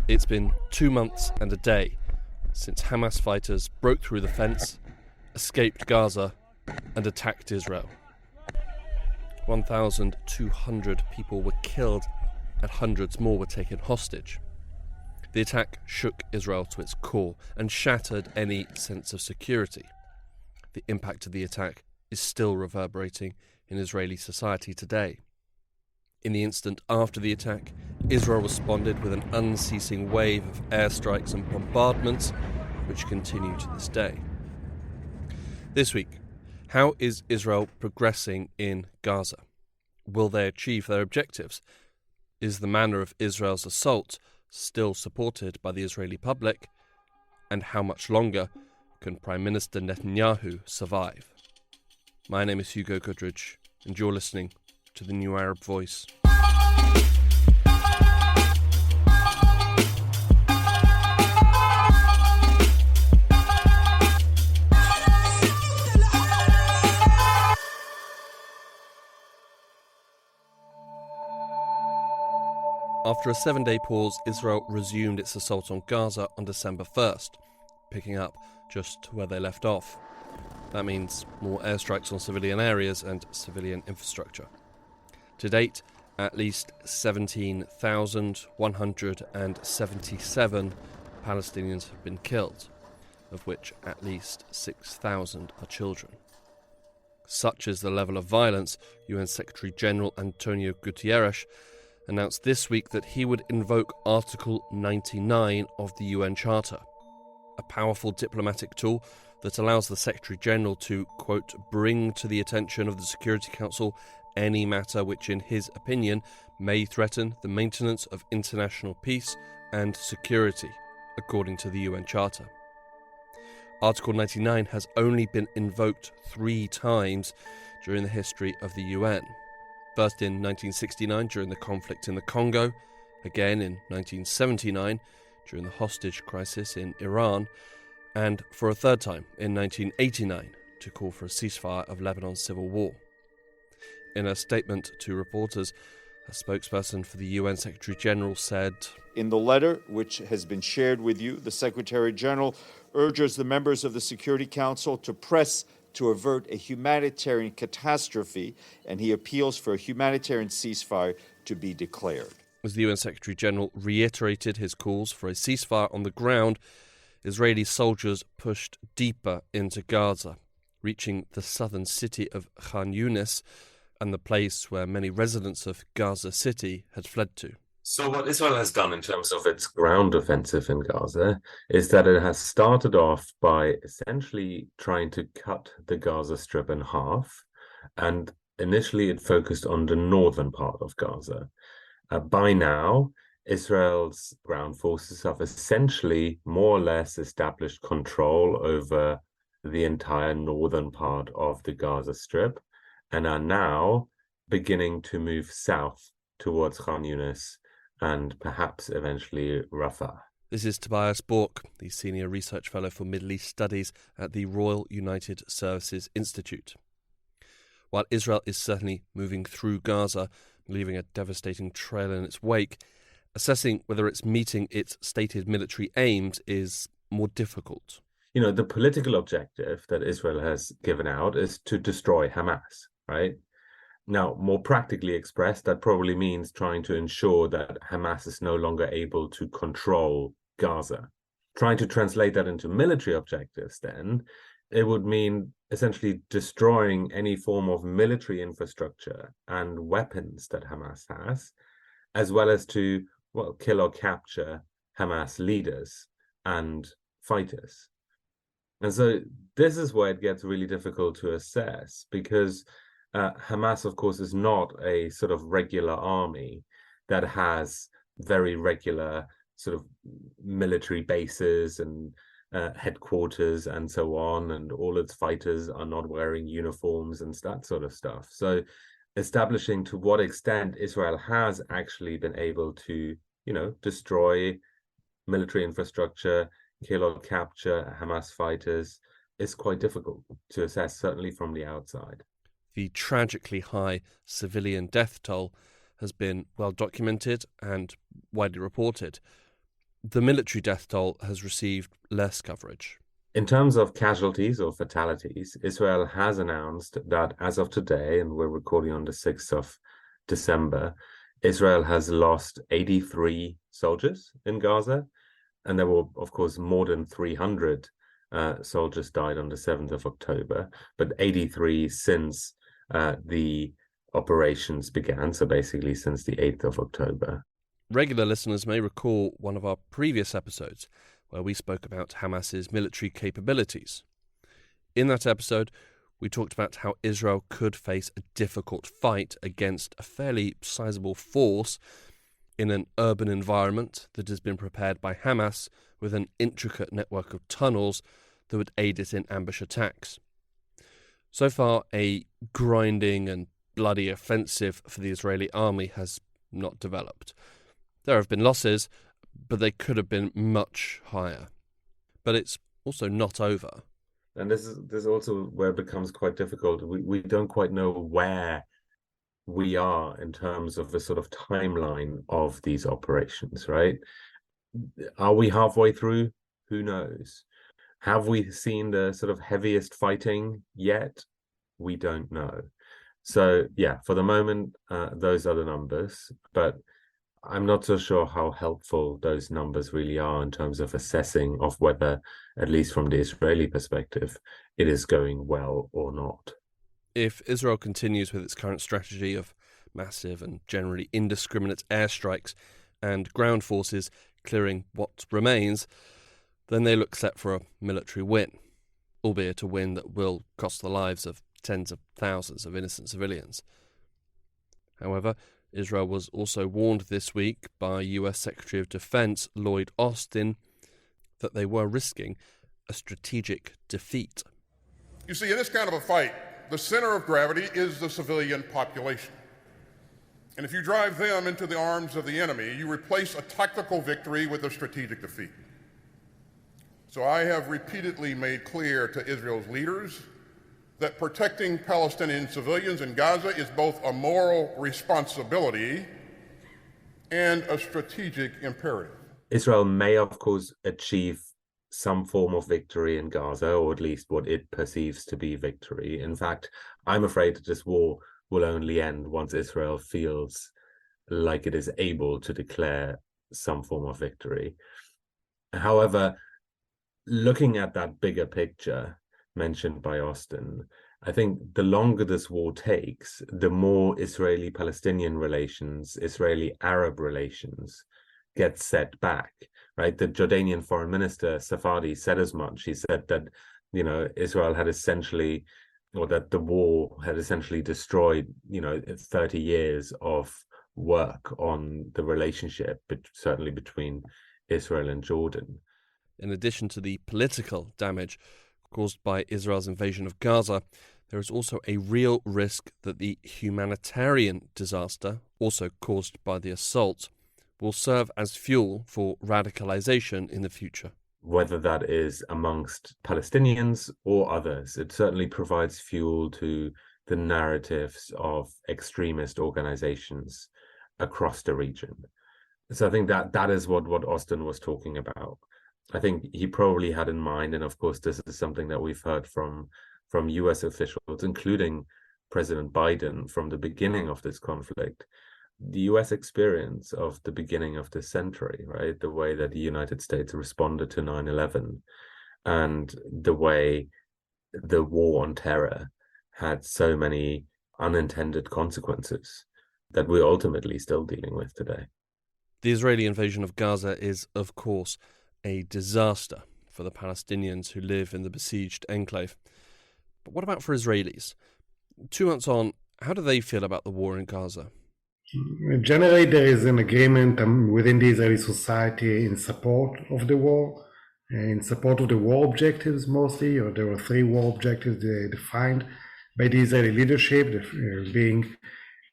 It's been 2 months and a day since Hamas fighters broke through the fence, escaped Gaza, and attacked Israel. 1,200 people were killed and hundreds more were taken hostage. The attack shook Israel to its core and shattered any sense of security. The impact of the attack is still reverberating in Israeli society today. In the instant after the attack, Israel responded with an unceasing wave of airstrikes and bombardments, which continue to this day. This week, how is Israel progressing in Gaza? Will they achieve their objectives? Is the manner of Israel's assault still supported by the Israeli public? And how much longer can Prime Minister Netanyahu survive? My name is Hugo Goodridge, and you're listening to the New Arab Voice. After a 7-day pause, Israel resumed its assault on Gaza on December 1st, picking up just where they left off. That means more airstrikes on civilian areas and civilian infrastructure. To date, at least 17,177 Palestinians have been killed, of which at least 6,000 are children. Such is the level of violence, UN Secretary General Antonio Guterres announced this week that he would invoke Article 99 of the UN Charter, a powerful diplomatic tool that allows the Secretary General to, quote, bring to the attention of the Security Council any matter which, in his opinion, may threaten the maintenance of international peace and security, according to the UN Charter. Article 99 has only been invoked 3 times during the history of the UN. First in 1969 during the conflict in the Congo, again in 1979 during the hostage crisis in Iran, and for a third time in 1989 to call for a ceasefire of Lebanon's civil war. In a statement to reporters, a spokesperson for the UN Secretary-General said, "In the letter, which has been shared with you, the Secretary-General urges the members of the Security Council to press to avert a humanitarian catastrophe, and he appeals for a humanitarian ceasefire to be declared." As the UN Secretary-General reiterated his calls for a ceasefire on the ground, Israeli soldiers pushed deeper into Gaza, reaching the southern city of Khan Yunis and the place where many residents of Gaza City had fled to. So what Israel has done in terms of its ground offensive in Gaza is that it has started off by essentially trying to cut the Gaza Strip in half, and initially it focused on the northern part of Gaza. By now, Israel's ground forces have essentially more or less established control over the entire northern part of the Gaza Strip and are now beginning to move south towards Khan Yunis and perhaps eventually Rafah. This is Tobias Bork, the Senior Research Fellow for Middle East Studies at the Royal United Services Institute. While Israel is certainly moving through Gaza, leaving a devastating trail in its wake, assessing whether it's meeting its stated military aims is more difficult. You know, the political objective that Israel has given out is to destroy Hamas, right? Now, more practically expressed, that probably means trying to ensure that Hamas is no longer able to control Gaza. Trying to translate that into military objectives, then, it would mean essentially destroying any form of military infrastructure and weapons that Hamas has, as well as to, well, kill or capture Hamas leaders and fighters. And so this is where it gets really difficult to assess, because Hamas, of course, is not a sort of regular army that has very regular sort of military bases and headquarters and so on, and all its fighters are not wearing uniforms and that sort of stuff. So establishing to what extent Israel has actually been able to, you know, destroy military infrastructure, kill or capture Hamas fighters is quite difficult to assess, certainly from the outside. The tragically high civilian death toll has been well documented and widely reported. the military death toll has received less coverage. In terms of casualties or fatalities, Israel has announced that as of today, and we're recording on the 6th of December, Israel has lost 83 soldiers in Gaza, and there were, of course, more than 300 soldiers died on the 7th of October, but 83 since the operations began, so basically since the 8th of October. Regular listeners may recall one of our previous episodes where we spoke about Hamas's military capabilities. In that episode, we talked about how Israel could face a difficult fight against a fairly sizable force in an urban environment that has been prepared by Hamas with an intricate network of tunnels that would aid it in ambush attacks. So far, a grinding and bloody offensive for the Israeli army has not developed. There have been losses, but they could have been much higher. But it's also not over. And this is also where it becomes quite difficult. We don't quite know where we are in terms of the sort of timeline of these operations, right? Are we halfway through? Who knows? Have we seen the sort of heaviest fighting yet? We don't know. So yeah, for the moment, those are the numbers, but I'm not so sure how helpful those numbers really are in terms of assessing of whether, at least from the Israeli perspective, it is going well or not. If Israel continues with its current strategy of massive and generally indiscriminate airstrikes and ground forces clearing what remains, then they look set for a military win, albeit a win that will cost the lives of tens of thousands of innocent civilians. However, Israel was also warned this week by US Secretary of Defense Lloyd Austin that they were risking a strategic defeat. You see, in this kind of a fight, the center of gravity is the civilian population. And if you drive them into the arms of the enemy, you replace a tactical victory with a strategic defeat. So I have repeatedly made clear to Israel's leaders that protecting Palestinian civilians in Gaza is both a moral responsibility and a strategic imperative. Israel may, of course, achieve some form of victory in Gaza, or at least what it perceives to be victory. In fact, I'm afraid that this war will only end once Israel feels like it is able to declare some form of victory. However, looking at that bigger picture mentioned by Austin, I think the longer this war takes, the more Israeli-Palestinian relations, Israeli-Arab relations get set back, right? The Jordanian foreign minister, Safadi, said as much. He said that, Israel had essentially, or that the war had essentially destroyed, 30 years of work on the relationship, but certainly between Israel and Jordan. In addition to the political damage caused by Israel's invasion of Gaza, there is also a real risk that the humanitarian disaster, also caused by the assault, will serve as fuel for radicalization in the future. Whether that is amongst Palestinians or others, it certainly provides fuel to the narratives of extremist organizations across the region. So I think that is what Austin was talking about. I think he probably had in mind, and of course this is something that we've heard from US officials, including President Biden, from the beginning of this conflict, the US experience of the beginning of this century, right? The way that the United States responded to 9/11 and the way the war on terror had so many unintended consequences that we're ultimately still dealing with today. The Israeli invasion of Gaza is, of course, a disaster for the Palestinians who live in the besieged enclave. But what about for Israelis? 2 months on, how do they feel about the war in Gaza? Generally, there is an agreement within the Israeli society in support of the war, in support of the war objectives mostly, or there were 3 war objectives defined by the Israeli leadership, being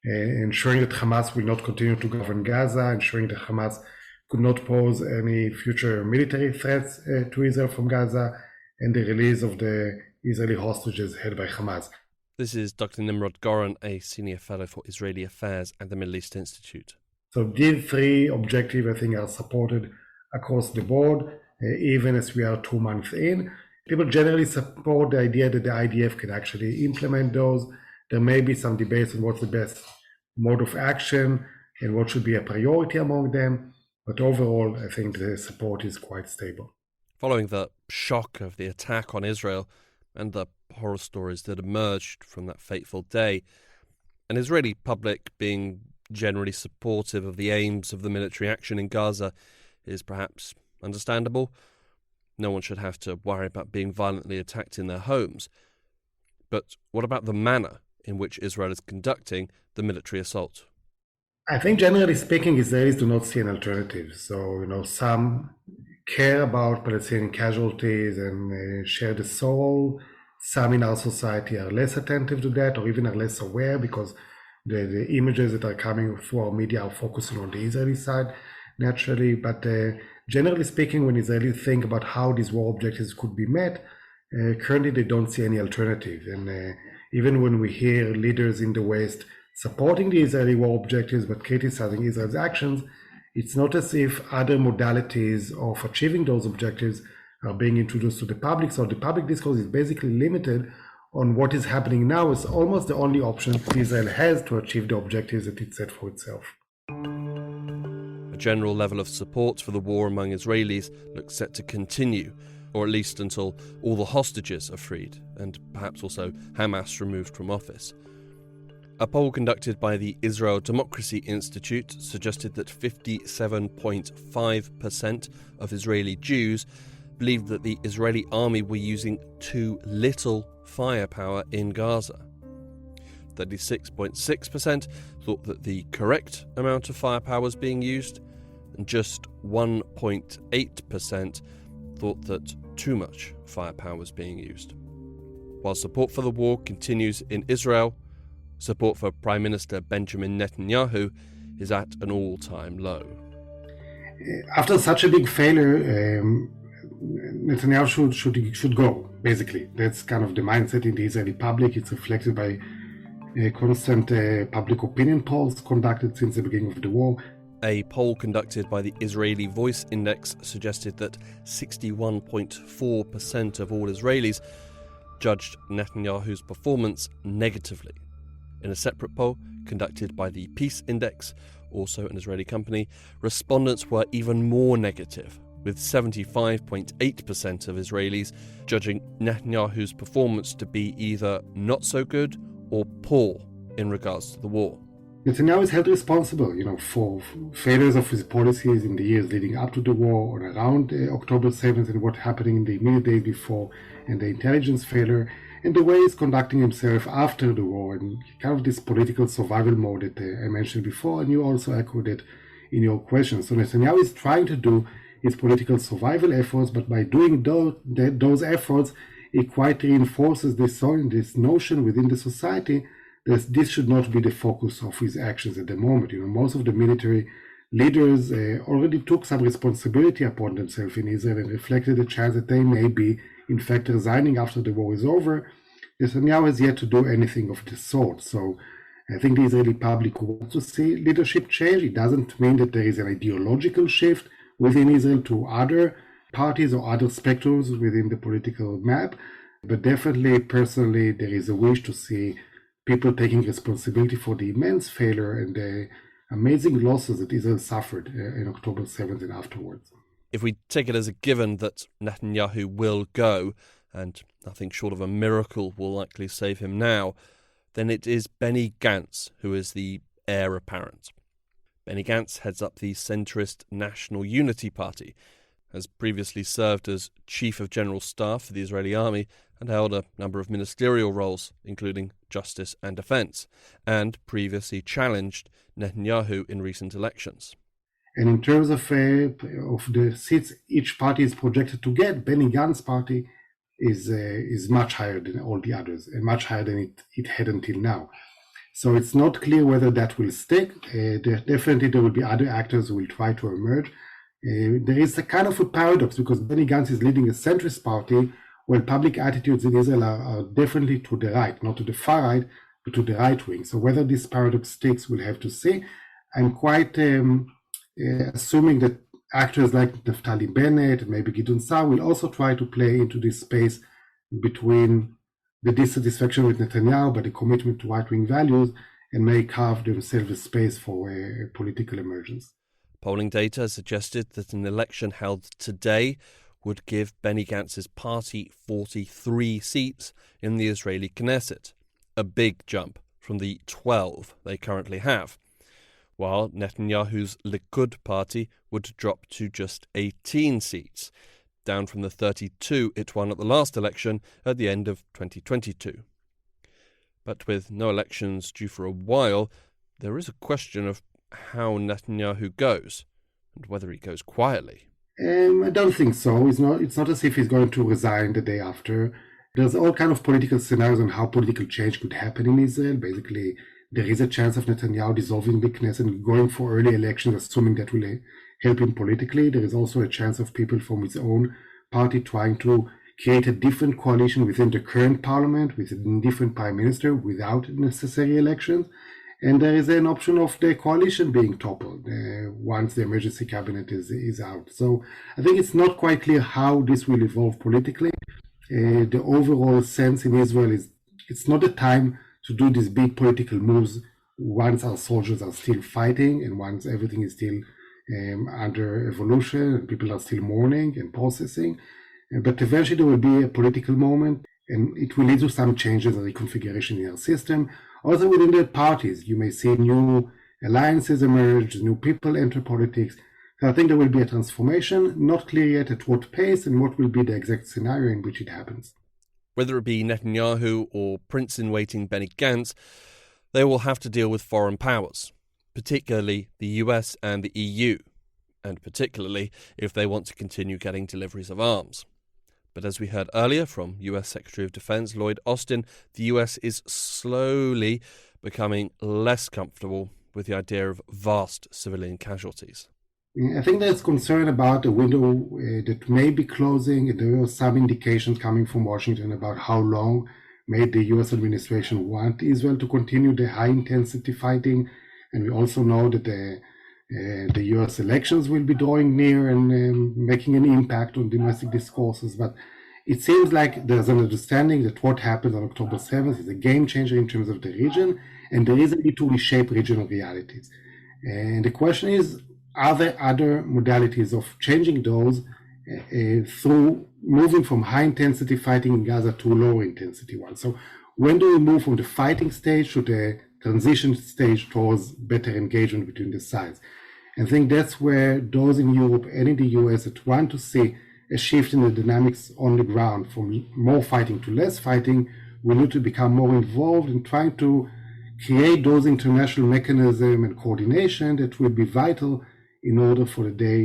ensuring that Hamas will not continue to govern Gaza, ensuring that Hamas could not pose any future military threats to Israel from Gaza, and the release of the Israeli hostages held by Hamas. This is Dr. Nimrod Goran, a senior fellow for Israeli affairs at the Middle East Institute. So these 3 objectives, I think, are supported across the board, even as we are 2 months in. People generally support the idea that the IDF can actually implement those. There may be some debates on what's the best mode of action and what should be a priority among them. But overall, I think the support is quite stable. Following the shock of the attack on Israel and the horror stories that emerged from that fateful day, an Israeli public being generally supportive of the aims of the military action in Gaza is perhaps understandable. No one should have to worry about being violently attacked in their homes. But what about the manner in which Israel is conducting the military assault? I think generally speaking, Israelis do not see an alternative. So, some care about Palestinian casualties and share the sorrow. Some in our society are less attentive to that, or even are less aware, because the images that are coming through our media are focusing on the Israeli side, naturally. But generally speaking, when Israelis think about how these war objectives could be met, currently they don't see any alternative. And even when we hear leaders in the West supporting the Israeli war objectives but criticizing Israel's actions, it's not as if other modalities of achieving those objectives are being introduced to the public. So the public discourse is basically limited on what is happening now. It's almost the only option Israel has to achieve the objectives that it set for itself. A general level of support for the war among Israelis looks set to continue, or at least until all the hostages are freed, and perhaps also Hamas removed from office. A poll conducted by the Israel Democracy Institute suggested that 57.5% of Israeli Jews believed that the Israeli army were using too little firepower in Gaza. 36.6% thought that the correct amount of firepower was being used, and just 1.8% thought that too much firepower was being used. While support for the war continues in Israel, support for Prime Minister Benjamin Netanyahu is at an all-time low. After such a big failure, Netanyahu should go, basically. That's kind of the mindset in the Israeli public. It's reflected by constant public opinion polls conducted since the beginning of the war. A poll conducted by the Israeli Voice Index suggested that 61.4% of all Israelis judged Netanyahu's performance negatively. In a separate poll conducted by the Peace Index, also an Israeli company, respondents were even more negative, with 75.8% of Israelis judging Netanyahu's performance to be either not so good or poor in regards to the war. Netanyahu is held responsible, for failures of his policies in the years leading up to the war, or around October 7th, and what happened in the immediate days before, and the intelligence failure, and the way he's conducting himself after the war, and kind of this political survival mode that I mentioned before, and you also echoed it in your question. So Netanyahu is trying to do his political survival efforts, but by doing those efforts, it quite reinforces this notion within the society that this should not be the focus of his actions at the moment. Most of the military leaders already took some responsibility upon themselves in Israel and reflected the chance that they may be, in fact, resigning after the war is over. Netanyahu has yet to do anything of the sort. So I think the Israeli public wants to see leadership change. It doesn't mean that there is an ideological shift within Israel to other parties or other spectrums within the political map. But definitely, personally, there is a wish to see people taking responsibility for the immense failure and the amazing losses that Israel suffered in October 7th and afterwards. If we take it as a given that Netanyahu will go, and nothing short of a miracle will likely save him now, then it is Benny Gantz who is the heir apparent. Benny Gantz heads up the centrist National Unity Party, has previously served as Chief of General Staff for the Israeli Army and held a number of ministerial roles, including Justice and Defense, and previously challenged Netanyahu in recent elections. And in terms of the seats each party is projected to get, Benny Gantz's party is much higher than all the others, and much higher than it had until now. So it's not clear whether that will stick. Definitely there will be other actors who will try to emerge. There is a kind of a paradox, because Benny Gantz is leading a centrist party, while public attitudes in Israel are definitely to the right, not to the far right, but to the right wing. So whether this paradox sticks, we'll have to see. I'm quite assuming that actors like Naftali Bennett and maybe Gideon Sa'ar will also try to play into this space between the dissatisfaction with Netanyahu but the commitment to right-wing values, and may carve themselves a space for a political emergence. Polling data suggested that an election held today would give Benny Gantz's party 43 seats in the Israeli Knesset, a big jump from the 12 they currently have, while Netanyahu's Likud party would drop to just 18 seats, down from the 32 it won at the last election at the end of 2022. But with no elections due for a while, there is a question of how Netanyahu goes, and whether he goes quietly. I don't think so. It's not as if he's going to resign the day after. There's all kind of political scenarios on how political change could happen in Israel. Basically, there is a chance of Netanyahu dissolving the Knesset and going for early elections, assuming that will help him politically. There is also a chance of people from his own party trying to create a different coalition within the current parliament, with a different prime minister, without necessary elections. And there is an option of the coalition being toppled once the emergency cabinet is out. So I think it's not quite clear how this will evolve politically. The overall sense in Israel is it's not a time to do these big political moves once our soldiers are still fighting and once everything is still under evolution and people are still mourning and processing. But eventually there will be a political moment, and it will lead to some changes and reconfiguration in our system. Also within the parties, you may see new alliances emerge, new people enter politics. So I think there will be a transformation, not clear yet at what pace and what will be the exact scenario in which it happens. Whether it be Netanyahu or Prince-in-Waiting Benny Gantz, they will have to deal with foreign powers, particularly the US and the EU, and particularly if they want to continue getting deliveries of arms. But as we heard earlier from US Secretary of Defense Lloyd Austin, the US is slowly becoming less comfortable with the idea of vast civilian casualties. I think there's concern about a window that may be closing, and there are some indications coming from Washington about how long may the US administration want Israel to continue the high-intensity fighting. And we also know that the US elections will be drawing near and making an impact on domestic discourses. But it seems like there's an understanding that what happens on October 7th is a game changer in terms of the region, and there is a need to reshape regional realities. And the question is, are there other modalities of changing those through moving from high-intensity fighting in Gaza to lower-intensity ones? So when do we move from the fighting stage to the transition stage towards better engagement between the sides? And I think that's where those in Europe and in the US that want to see a shift in the dynamics on the ground from more fighting to less fighting will need to become more involved in trying to create those international mechanisms and coordination that will be vital in order for the day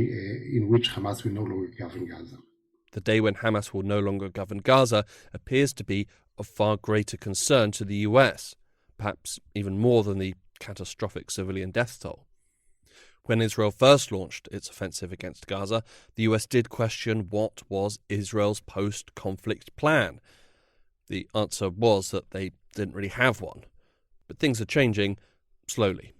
in which Hamas will no longer govern Gaza. The day when Hamas will no longer govern Gaza appears to be of far greater concern to the US, perhaps even more than the catastrophic civilian death toll. When Israel first launched its offensive against Gaza, the US did question what was Israel's post-conflict plan. The answer was that they didn't really have one. But things are changing slowly.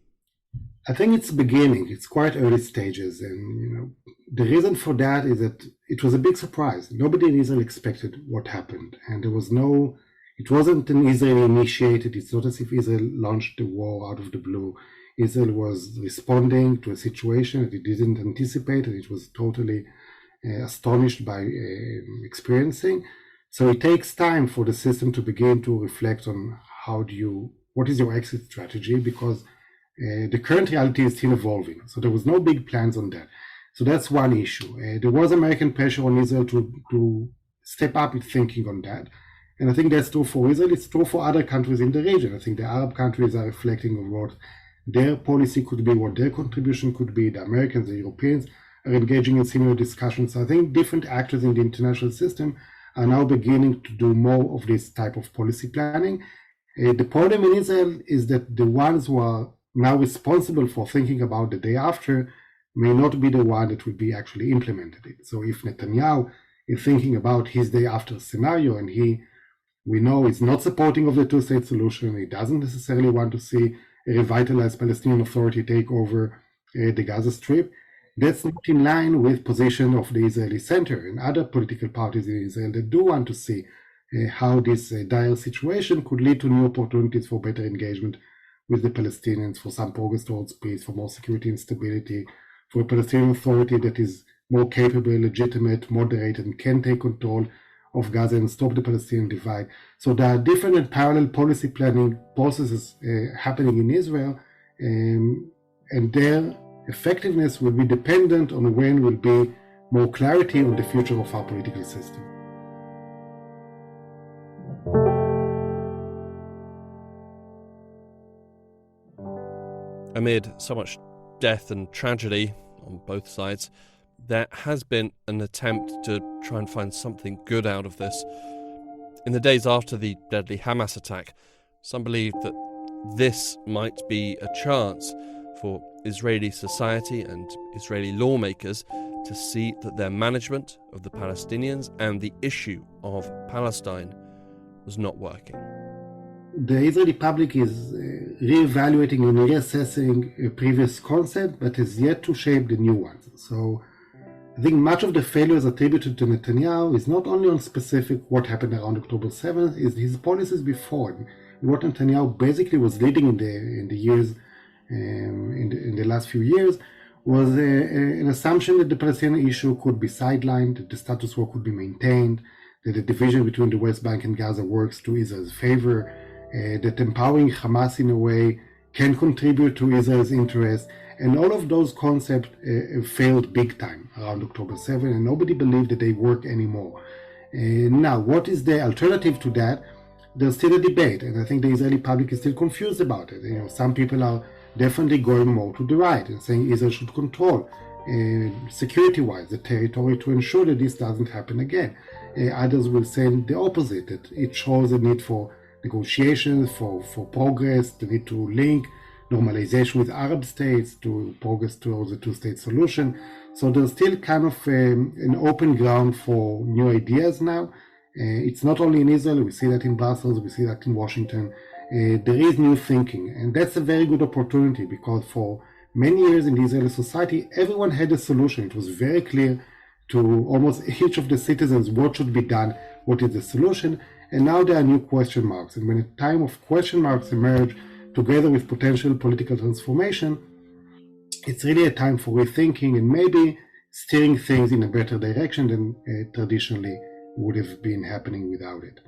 I think it's beginning. It's quite early stages. And, the reason for that is that it was a big surprise. Nobody in Israel expected what happened. And it wasn't an Israeli initiated. It's not as if Israel launched the war out of the blue. Israel was responding to a situation that it didn't anticipate, and it was totally astonished by experiencing. So it takes time for the system to begin to reflect on what is your exit strategy, because the current reality is still evolving. So there was no big plans on that. So that's one issue. There was American pressure on Israel to step up its thinking on that. And I think that's true for Israel. It's true for other countries in the region. I think the Arab countries are reflecting on what their policy could be, what their contribution could be. The Americans, the Europeans are engaging in similar discussions. So I think different actors in the international system are now beginning to do more of this type of policy planning. The problem in Israel is that the ones who are now responsible for thinking about the day after may not be the one that will be actually implemented it. So if Netanyahu is thinking about his day after scenario, and we know he's not supporting of the two-state solution, he doesn't necessarily want to see a revitalized Palestinian Authority take over the Gaza Strip, That's not in line with position of the Israeli center and other political parties in Israel that do want to see how this dire situation could lead to new opportunities for better engagement with the Palestinians, for some progress towards peace, for more security and stability, for a Palestinian Authority that is more capable, legitimate, moderate, and can take control of Gaza and stop the Palestinian divide. So there are different and parallel policy planning processes happening in Israel, and their effectiveness will be dependent on when will be more clarity on the future of our political system. Amid so much death and tragedy on both sides, there has been an attempt to try and find something good out of this. In the days after the deadly Hamas attack, some believed that this might be a chance for Israeli society and Israeli lawmakers to see that their management of the Palestinians and the issue of Palestine was not working. The Israeli public is re-evaluating and reassessing a previous concept, but is yet to shape the new ones. So I think much of the failures attributed to Netanyahu is not only on specific what happened around October 7th, is his policies before. What Netanyahu basically was leading in the last few years was an assumption that the Palestinian issue could be sidelined, that the status quo could be maintained, that the division between the West Bank and Gaza works to Israel's favor, that empowering Hamas in a way can contribute to Israel's interest. And all of those concepts failed big time around October 7, and nobody believed that they work anymore. Now, what is the alternative to that? There's still a debate, and I think the Israeli public is still confused about it. Some people are definitely going more to the right and saying Israel should control, security-wise, the territory to ensure that this doesn't happen again. Others will say the opposite, that it shows a need for negotiations, for progress, the need to link normalization with Arab states to progress towards a two-state solution. So there's still kind of an open ground for new ideas now. It's not only in Israel, we see that in Brussels, we see that in Washington. There is new thinking, and that's a very good opportunity because for many years in the Israeli society, everyone had a solution. It was very clear to almost each of the citizens what should be done, what is the solution, and now there are new question marks. And when a time of question marks emerge together with potential political transformation, it's really a time for rethinking and maybe steering things in a better direction than traditionally would have been happening without it.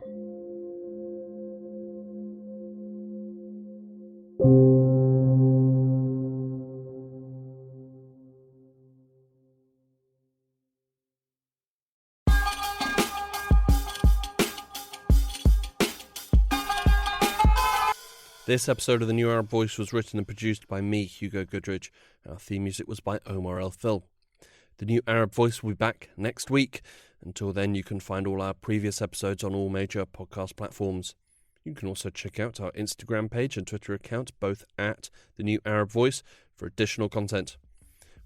This episode of The New Arab Voice was written and produced by me, Hugo Goodridge. Our theme music was by Omar El Phil. The New Arab Voice will be back next week. Until then, you can find all our previous episodes on all major podcast platforms. You can also check out our Instagram page and Twitter account, both at The New Arab Voice, for additional content.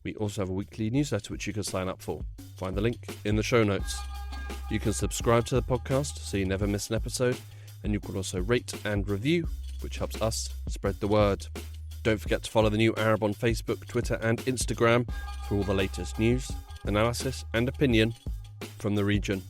We also have a weekly newsletter which you can sign up for. Find the link in the show notes. You can subscribe to the podcast so you never miss an episode, and you can also rate and review, which helps us spread the word. Don't forget to follow The New Arab on Facebook, Twitter and Instagram for all the latest news, analysis and opinion from the region.